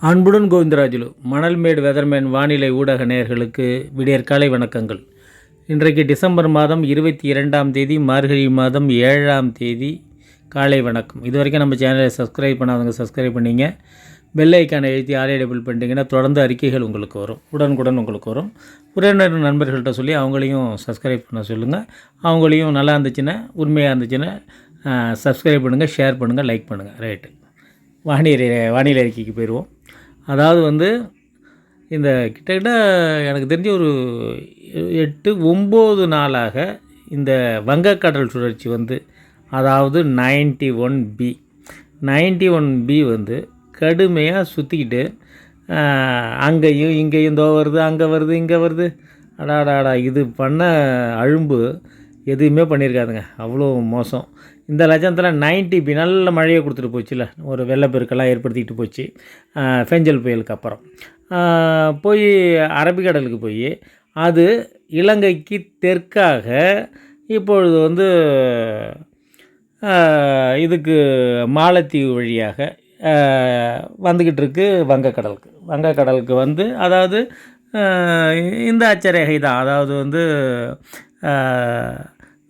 அன்புடன் கோவிந்தராஜுலு மணல்மேடு வெதர்மேன் வானிலை ஊடக நேயர்களுக்கு விடியற்காலை வணக்கங்கள். இன்றைக்கு டிசம்பர் மாதம் 22ஆம் தேதி மார்கழி மாதம் 7ஆம் தேதி காலை வணக்கம். இது வரைக்கும் நம்ம சேனலை சப்ஸ்கிரைப் பண்ணாதவங்க சப்ஸ்கிரைப் பண்ணிங்க. பெல் ஐக்கானை எழுத்தி ஆலையபிள் பண்ணிட்டீங்கன்னா தொடர்ந்து அறிக்கைகள் உங்களுக்கு வரும், உடனுக்குடன் உங்களுக்கு வரும். உறவினர் நண்பர்கள்ட்ட சொல்லி அவங்களையும் சப்ஸ்கிரைப் பண்ண சொல்லுங்கள். அவங்களையும் நல்லா இருந்துச்சுன்னா, உண்மையாக இருந்துச்சுன்னா சப்ஸ்கிரைப் பண்ணுங்கள், ஷேர் பண்ணுங்கள், லைக் பண்ணுங்கள். ரைட்டு, வானிலை அறிக்கைக்கு போயிடுவோம். அதாவது இந்த கிட்டத்தட்ட எனக்கு தெரிஞ்ச ஒரு 8-9 நாளாக இந்த வங்கக்கடல் சுழற்சி அதாவது 91B கடுமையாக சுற்றிக்கிட்டு அங்கேயும் இங்கேயும் வருது, அங்கே வருது, இங்கே வருது. அடாடாடா, இது பண்ண அழும்பு எதுவுமே பண்ணியிருக்காதுங்க, அவ்வளோ மோசம். இந்த லட்சத்தில் 90B நல்ல மழையை கொடுத்துட்டு போச்சுல, ஒரு வெள்ளப்பெருக்கெல்லாம் ஏற்படுத்திக்கிட்டு போச்சு. ஃபெஞ்சல் புயலுக்கு அப்புறம் போய் அரபிக்கடலுக்கு போய் அது இலங்கைக்கு தெற்காக இப்பொழுது இதுக்கு மாலத்தீவு வழியாக வந்துக்கிட்டு இருக்கு வங்கக்கடலுக்கு அதாவது இந்த அச்சரேகை தான். அதாவது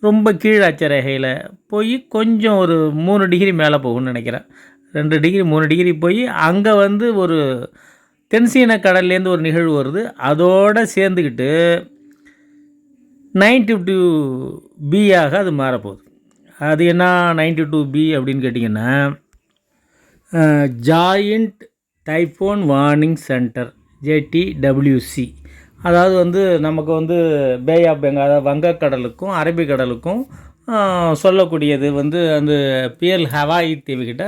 ரொம்ப கீழ் அச்சரேகையில் போய் கொஞ்சம் ஒரு 3 டிகிரி மேலே போகும்னு நினைக்கிறேன். 2 டிகிரி 3 டிகிரி போய் அங்கே ஒரு தென்சீன கடல்லேருந்து ஒரு நிகழ்வு வருது. அதோடு சேர்ந்துக்கிட்டு 92B அது மாறப்போகுது. அது என்ன 92B அப்படின்னு கேட்டிங்கன்னா, joint Typhoon warning centre, JTWC. அதாவது நமக்கு பே ஆஃப் பெங்கால், அதாவது வங்கக்கடலுக்கும் அரபிக்கடலுக்கும் சொல்லக்கூடியது அந்த பியல் ஹவாய் தீவுகிட்ட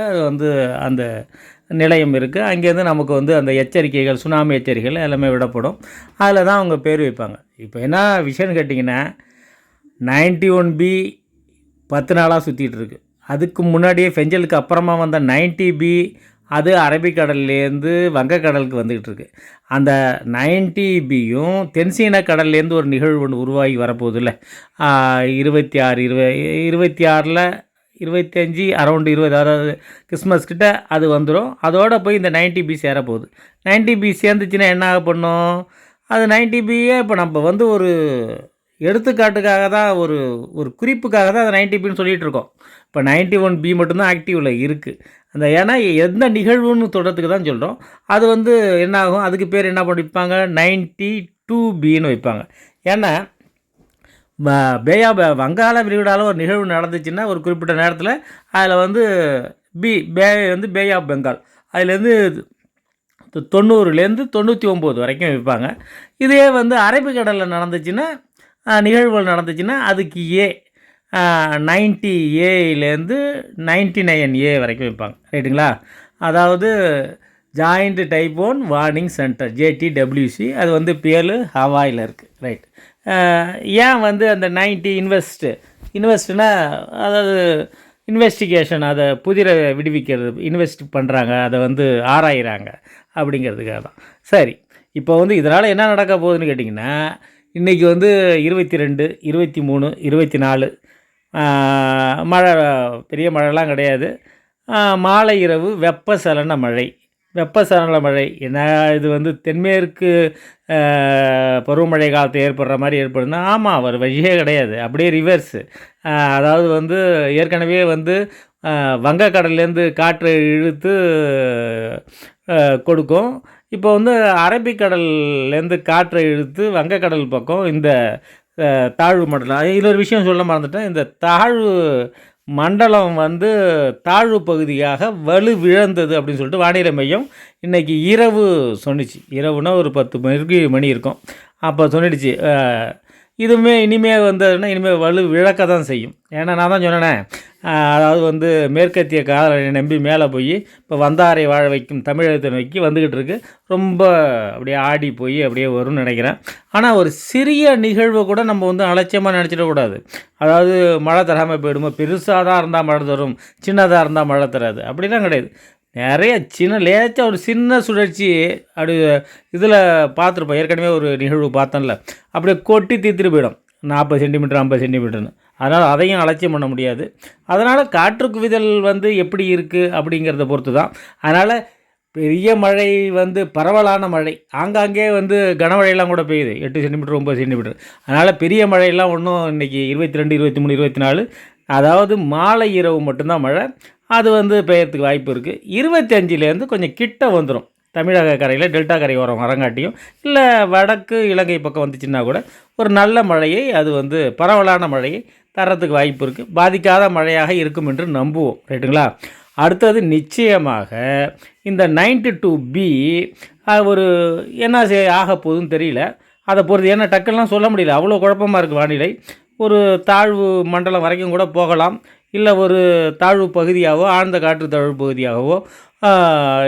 அந்த நிலையம் இருக்குது. அங்கேருந்து நமக்கு அந்த எச்சரிக்கைகள், சுனாமி எச்சரிக்கைகள் எல்லாமே விடப்படும். அதில் தான் அவங்க பேர் வைப்பாங்க. இப்போ என்ன விஷயம்னு கேட்டிங்கன்னா, 91B 10 நாளாக சுற்றிட்டு இருக்கு. அதுக்கு முன்னாடியே ஃபெஞ்சலுக்கு அப்புறமா வந்த 90B அது அரபிக்கடல்லேருந்து வங்கக்கடலுக்கு வந்துக்கிட்டு இருக்குது. அந்த 90Bயும் தென்சீன கடல்லேருந்து ஒரு நிகழ்வு ஒன்று உருவாகி வரப்போகுது இல்லை, 26 25 அரௌண்டு 20, அதாவது கிறிஸ்மஸ் கிட்ட அது வந்துடும். அதோடு போய் இந்த 90B சேரப்போகுது. 90B சேர்ந்துச்சுன்னா என்ன ஆக பண்ணும்? அது 90Bயே இப்போ நம்ம ஒரு எடுத்துக்காட்டுக்காக தான், ஒரு குறிப்புக்காக தான் அதை 90Bன்னு சொல்லிகிட்டு இருக்கோம். இப்போ 91B மட்டும்தான் ஆக்டிவில் இருக்குது. ஏன்னா எந்த நிகழ்வுன்னு தொடர்றதுக்கு தான் சொல்கிறோம். அது என்ன ஆகும், அதுக்கு பேர் என்ன பண்ணிப்பாங்க, 92Bன்னு வைப்பாங்க. ஏன்னா வங்காள விரிகுடாவில் ஒரு நிகழ்வு நடந்துச்சுன்னா ஒரு குறிப்பிட்ட நேரத்தில் அதில் பே ஆஃப் பெங்கால் அதுலேருந்து 90லேருந்து 99 வரைக்கும் வைப்பாங்க. இதே அரபிக்கடலில் நடந்துச்சுன்னா, நிகழ்வுகள் நடந்துச்சுன்னா அதுக்கு 90Aலேருந்து 99A வரைக்கும் வைப்பாங்க. ரைட்டுங்களா? அதாவது joint Typhoon warning centre, JTWC. அது பியல் ஹவாயில் இருக்குது. ரைட். ஏன் அந்த 90 இன்வெஸ்ட்னா, அதாவது இன்வெஸ்டிகேஷன், அதை புதிரை விடுவிக்கிறது, இன்வெஸ்ட் பண்ணுறாங்க, அதை ஆராயிறாங்க அப்படிங்கிறதுக்காக தான். சரி, இப்போ இதனால் என்ன நடக்க போகுதுன்னு கேட்டிங்கன்னா, இன்றைக்கி 22, 23, 24 மழை, பெரிய மழைலாம் கிடையாது. மாலை இரவு வெப்பசலன மழை. என்ன இது தென்மேற்கு பருவமழை காலத்தை ஏற்படுற மாதிரி ஏற்படுதுன்னா, ஆமாம், ஒரு வழியே கிடையாது, அப்படியே ரிவர்ஸு. அதாவது ஏற்கனவே வங்கக்கடல்லேருந்து காற்றை இழுத்து கொடுக்கும். இப்போ அரபிக்கடல்லேருந்து காற்றை இழுத்து வங்கக்கடல் பக்கம் இந்த தாழ்வு மண்டலம். இதில் ஒரு விஷயம் சொல்ல மறந்துட்டேன். இந்த தாழ்வு மண்டலம் தாழ்வு பகுதியாக வலுவிழந்தது அப்படின்னு சொல்லிட்டு வானிலை மையம் இன்றைக்கி இரவு சொன்னிச்சு. இரவுனா ஒரு 10 மணி இருக்கும். அப்போ சொன்னிடுச்சு, இதுவுமே இனிமேல் இனிமேல் வலு விழக்க தான் செய்யும். ஏன்னா நான் தான் சொன்னேன், அதாவது மேற்கத்திய காதலை நம்பி மேலே போய் இப்போ வந்தாரை வாழ வைக்கும் தமிழகத்தை நோக்கி வந்துக்கிட்டு இருக்கு. ரொம்ப அப்படியே ஆடி போய் அப்படியே வரும்னு நினைக்கிறேன். ஆனால் ஒரு சிறிய நிகழ்வை கூட நம்ம அலட்சியமாக நினச்சிடக்கூடாது. அதாவது மழை தராமல் போயிடுமோ, பெருசாக தான் இருந்தால் மழை தரும், சின்னதாக இருந்தால் மழை தராது, அப்படிலாம் கிடையாது. நிறைய லேச்சாக ஒரு சின்ன சுழற்சி அப்படி இதில் பார்த்துருப்போம். ஏற்கனவே ஒரு நிகழ்வு பார்த்தோம்ல, அப்படியே கொட்டி தீர்த்துட்டு போயிடும், 40 சென்டிமீட்டர் 50 சென்டிமீட்டர்னு. அதனால் அதையும் அலட்சியம் பண்ண முடியாது. அதனால் காற்று குவிதல் எப்படி இருக்குது அப்படிங்கிறத பொறுத்து தான். அதனால் பெரிய மழை வந்து பரவலான மழை, ஆங்காங்கே வந்து கனமழையெல்லாம் கூட பெய்யுது, 8 சென்டிமீட்டர் 9 சென்டிமீட்டர். அதனால் பெரிய மழையெல்லாம் ஒன்றும் இன்றைக்கி 22 23 24, அதாவது மாலை இரவு மட்டும்தான் மழை. அது வந்து பெய்யறதுக்கு வாய்ப்பு இருக்குது. 25லேருந்து கொஞ்சம் கிட்ட வந்துடும் தமிழக கரையில், டெல்டா கரை ஓரம் வரங்காட்டியும், இல்லை வடக்கு இலங்கை பக்கம் வந்துச்சுன்னா கூட ஒரு நல்ல மழையை அது வந்து பரவலான மழையை தரத்துக்கு வாய்ப்பு இருக்குது. பாதிக்காத மழையாக இருக்கும் என்று நம்புவோம். ரைட்டுங்களா? அடுத்தது நிச்சயமாக இந்த 92B ஒரு என்ன ஆக போகுதுன்னு தெரியல. அதை பொறுத்து ஏன்னா டக்குலாம் சொல்ல முடியல, அவ்வளோ குழப்பமாக இருக்குது வானிலை. ஒரு தாழ்வு மண்டலம் வரைக்கும் கூட போகலாம், இல்லை ஒரு தாழ்வு பகுதியாகவோ ஆழ்ந்த காற்று தாழ்வு பகுதியாகவோ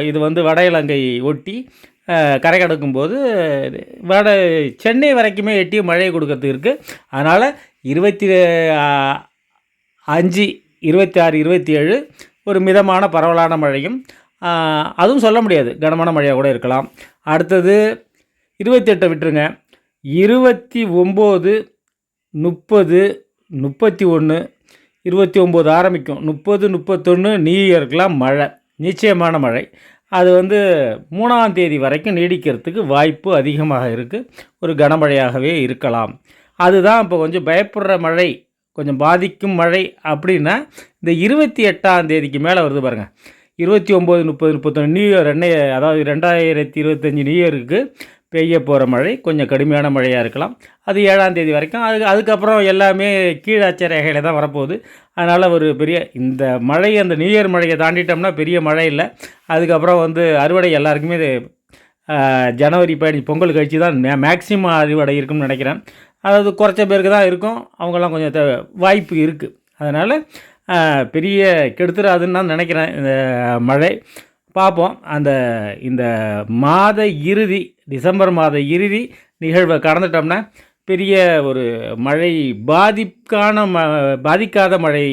இது வந்து வட இலங்கை ஒட்டி கரை கடக்கும்போது சென்னை வரைக்குமே எட்டி மழையை கொடுக்கறதுக்கு இருக்குது. அதனால் 25, 26, 27 ஒரு மிதமான பரவலான மழையும், அதுவும் சொல்ல முடியாது, கனமான மழையாக கூட இருக்கலாம். அடுத்தது 28 விட்டுருங்க, 29, 30, 31, 29 ஆரம்பிக்கும், 30, 31 நியூ இயர்க்கெலாம் மழை, நிச்சயமான மழை. அது வந்து 3ஆம் தேதி வரைக்கும் நீடிக்கிறதுக்கு வாய்ப்பு அதிகமாக இருக்குது. ஒரு கனமழையாகவே இருக்கலாம். அதுதான் இப்போ கொஞ்சம் பயப்படுற மழை, கொஞ்சம் பாதிக்கும் மழை அப்படின்னா இந்த 28ஆம் தேதிக்கு மேலே வருது பாருங்கள். 29, 30, 31 நியூ இயர் அதாவது 2025 நியூ இயருக்கு பெய்ய போகிற மழை கொஞ்சம் கடுமையான மழையாக இருக்கலாம். அது 7ஆம் தேதி வரைக்கும். அதுக்கப்புறம் எல்லாமே கீழாட்சி ரேகையில் தான் வரப்போகுது. அதனால் ஒரு பெரிய இந்த மழை, அந்த நியூ இயர் மழையை தாண்டிட்டோம்னா பெரிய மழை இல்லை. அதுக்கப்புறம் வந்து அறுவடை எல்லாருக்குமே இது ஜனவரி பொங்கல் கழிச்சு தான் மேக்சிமம் அறுவடை இருக்குன்னு நினைக்கிறேன். அதாவது குறைச்ச பேருக்கு தான் இருக்கும், அவங்கெல்லாம் கொஞ்சம் வாய்ப்பு இருக்குது. அதனால் பெரிய கெடுத்துறாதுன்னு தான் நினைக்கிறேன் இந்த மழை. பார்ப்போம். இந்த மாத இறுதி, டிசம்பர் மாத இறுதி நிகழ்வை கடந்துட்டோம்னா பெரிய ஒரு மழை பாதிக்காத மழை,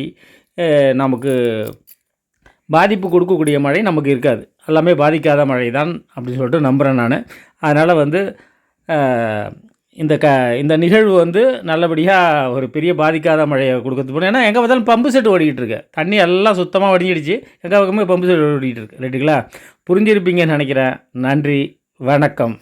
நமக்கு பாதிப்பு கொடுக்கக்கூடிய மழை நமக்கு இருக்காது. எல்லாமே பாதிக்காத மழை தான் அப்படின்னு சொல்லிட்டு நம்புகிறேன் நான். அதனால் வந்து இந்த நிகழ்வு வந்து நல்லபடியாக ஒரு பெரிய பாதிக்காத மழையை கொடுக்கறது போகணும். ஏன்னா எங்கே பார்த்தாலும் பம்பு செட்டு ஓடிக்கிட்டு இருக்கு, தண்ணி எல்லாம் சுத்தமாக வடிஞ்சிடுச்சு, எங்கே பக்கமே பம்பு செட்டு ஓடிக்கிட்டு இருக்கு. ரைட்டுங்களா? புரிஞ்சிருப்பீங்கன்னு நினைக்கிறேன். நன்றி, வணக்கம்.